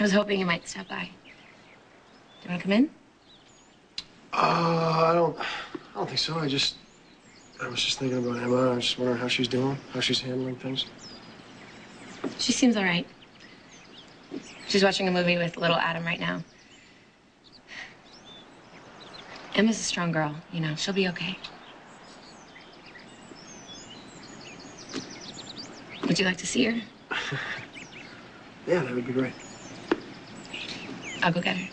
was hoping you might stop by. Do you want to come in? I don't think so. I was just thinking about Emma. I was just wondering how she's doing, how she's handling things. She seems all right. She's watching a movie with little Adam right now. Emma's a strong girl, you know. She'll be okay. Would you like to see her? Yeah, that would be great. I'll go get her.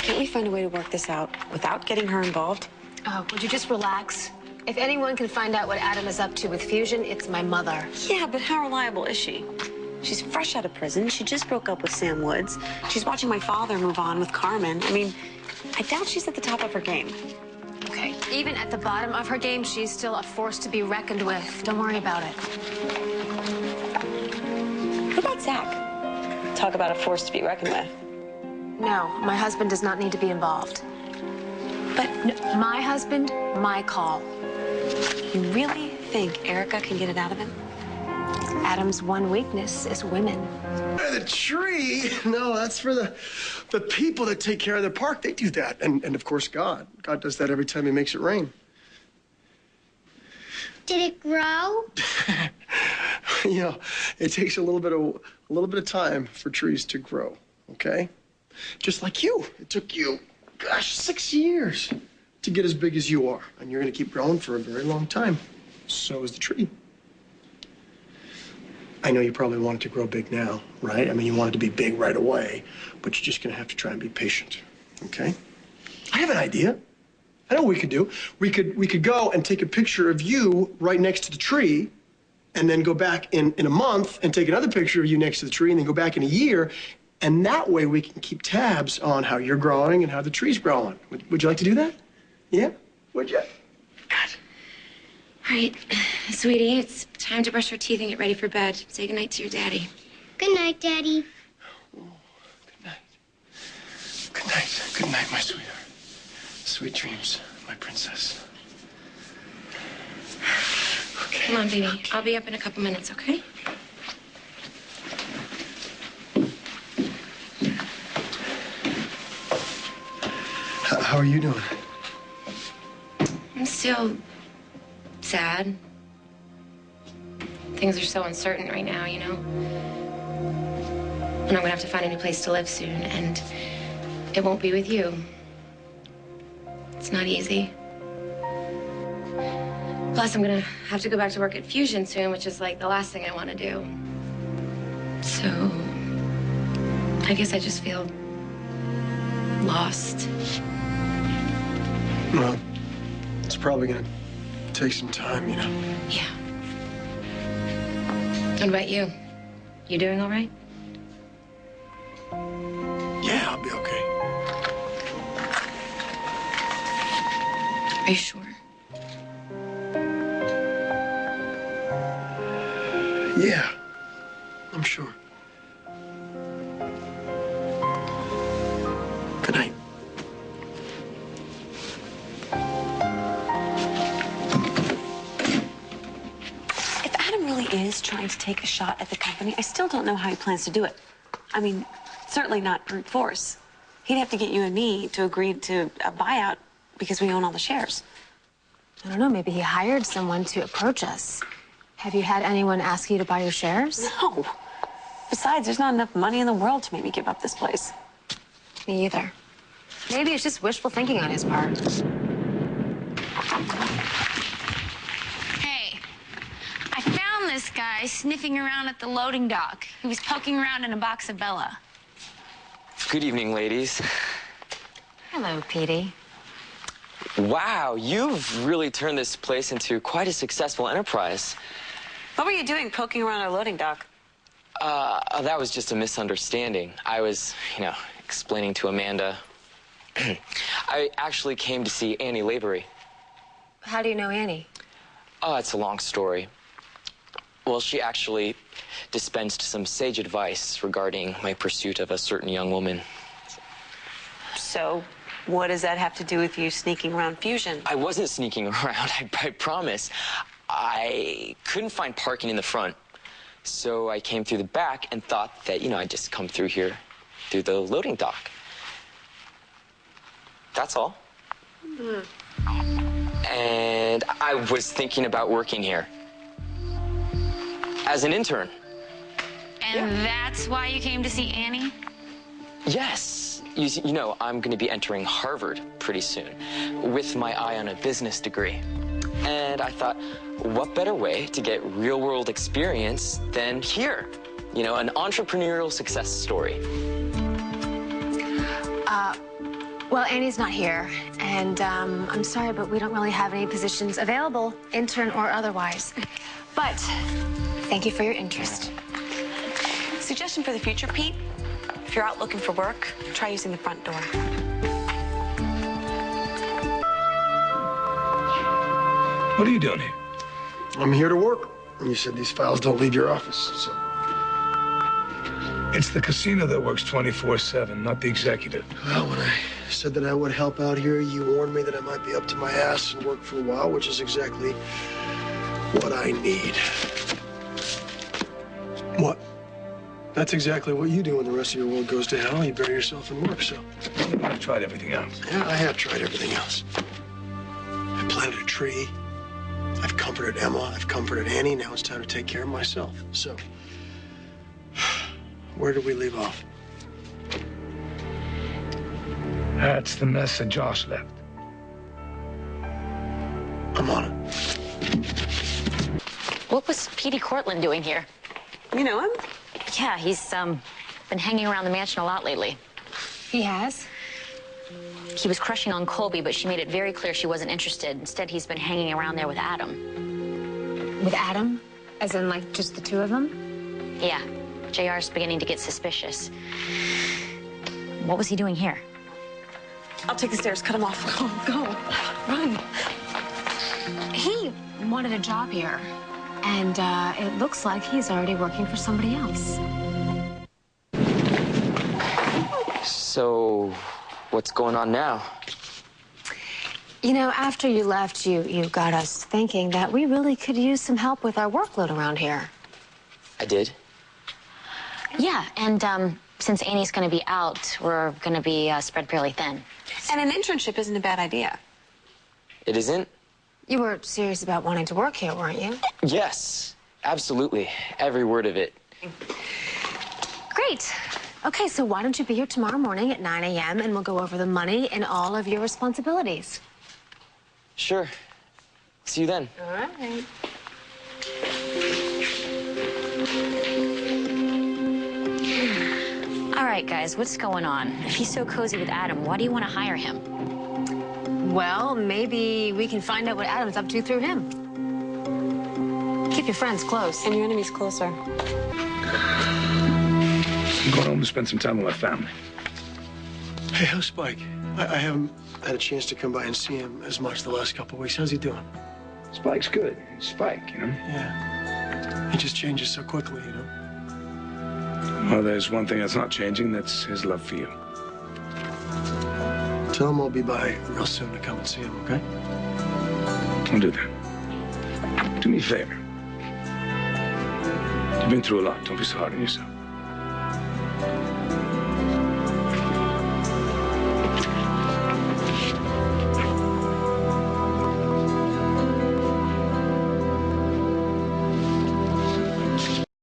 Can't we find a way to work this out without getting her involved? Oh, would you just relax? If anyone can find out what Adam is up to with Fusion, it's my mother. Yeah, but how reliable is she? She's fresh out of prison. She just broke up with Sam Woods. She's watching my father move on with Carmen. I mean, I doubt she's at the top of her game. Okay, even at the bottom of her game, she's still a force to be reckoned with. Don't worry about it. What about Zach? Talk about a force to be reckoned with. No, my husband does not need to be involved. But no, my husband, my call. You really think Erica can get it out of him? Adam's one weakness is women. The tree? No, that's for the people that take care of their park. They do that. And of course, God. God does that every time he makes it rain. Did it grow? You know, it takes a little bit of time for trees to grow, okay? Just like you. It took you, gosh, 6 years to get as big as you are. And you're going to keep growing for a very long time. So is the tree. I know you probably want it to grow big now, right? I mean, you want it to be big right away, but you're just going to have to try and be patient, okay? I have an idea. I know what we could do. We could go and take a picture of you right next to the tree, and then go back in a month and take another picture of you next to the tree, and then go back in a year, and that way we can keep tabs on how you're growing and how the tree's growing. Would you like to do that? Yeah? Would you? God. All right, sweetie, it's time to brush your teeth and get ready for bed. Say goodnight to your daddy. Good night, Daddy. Oh, good night. Good night. Good night, my sweetheart. Sweet dreams, my princess. Okay. Come on, baby. I'll be up in a couple minutes, okay? How are you doing? I'm still sad. Things are so uncertain right now, you know? And I'm gonna have to find a new place to live soon, and it won't be with you. It's not easy. Plus, I'm gonna have to go back to work at Fusion soon, which is like the last thing I want to do. So, I guess I just feel lost. Well, it's probably gonna take some time, you know. Yeah. What about you? You doing all right? Yeah, I'll be okay. Are you sure? Yeah, I'm sure. Good night. If Adam really is trying to take a shot at the company, I still don't know how he plans to do it. I mean, certainly not brute force. He'd have to get you and me to agree to a buyout because we own all the shares. I don't know, maybe he hired someone to approach us. Have you had anyone ask you to buy your shares? No. Besides, there's not enough money in the world to make me give up this place. Me either. Maybe it's just wishful thinking on his part. Hey, I found this guy sniffing around at the loading dock. He was poking around in a box of Bella. Good evening, ladies. Hello, Petey. Wow, you've really turned this place into quite a successful enterprise. What were you doing poking around our loading dock? That was just a misunderstanding. I was, explaining to Amanda. I actually came to see Annie Laborie. How do you know Annie? Oh, it's a long story. Well, she actually dispensed some sage advice regarding my pursuit of a certain young woman. So, What does that have to do with you sneaking around Fusion? I wasn't sneaking around, I promise. I couldn't find parking in the front, so I came through the back and thought that, I'd just come through here, through the loading dock. That's all. And I was thinking about working here as an intern. And that's why you came to see Annie? Yes. You know, I'm going to be entering Harvard pretty soon with my eye on a business degree. And I thought, what better way to get real-world experience than here? An entrepreneurial success story. Well, Annie's not here, and I'm sorry, but we don't really have any positions available, intern or otherwise. But thank you for your interest. Suggestion for the future, Pete? If you're out looking for work, try using the front door. What are you doing here? I'm here to work. And you said these files don't leave your office, so. It's the casino that works 24/7, not the executive. Well, when I said that I would help out here, you warned me that I might be up to my ass and work for a while, which is exactly what I need. What? That's exactly what you do when the rest of your world goes to hell. You bury yourself in work, so. I've tried everything else. Yeah, I have tried everything else. I planted a tree. I've comforted Emma. I've comforted Annie. Now it's time to take care of myself. So, where did we leave off? That's the mess that Josh left. I'm on it. What was Petey Cortland doing here? You know him? Yeah, he's been hanging around the mansion a lot lately. He has? He was crushing on Colby, but she made it very clear she wasn't interested. Instead, he's been hanging around there with Adam. With Adam? As in, like, just the two of them? Yeah, JR's beginning to get suspicious. What was he doing here? I'll take the stairs, cut him off. Go, run. He wanted a job here, and it looks like he's already working for somebody else. So, what's going on now? After you left, you got us thinking that we really could use some help with our workload around here. I did? Yeah, and since Annie's going to be out, we're going to be spread fairly thin. And an internship isn't a bad idea. It isn't? You were serious about wanting to work here, weren't you? Yes, absolutely. Every word of it. Great. Okay, so why don't you be here tomorrow morning at 9 a.m. and we'll go over the money and all of your responsibilities. Sure. See you then. All right. All right, guys, what's going on? If he's so cozy with Adam, why do you want to hire him? Well, maybe we can find out what Adam's up to through him. Keep your friends close. And your enemies closer. I'm going home to spend some time with my family. Hey, how's Spike? I haven't had a chance to come by and see him as much the last couple of weeks. How's he doing? Spike's good. He's Spike, Yeah. He just changes so quickly, Well, there's one thing that's not changing. That's his love for you. Tell him I'll be by real soon to come and see him, okay? I'll do that. Do me a favor. You've been through a lot. Don't be so hard on yourself.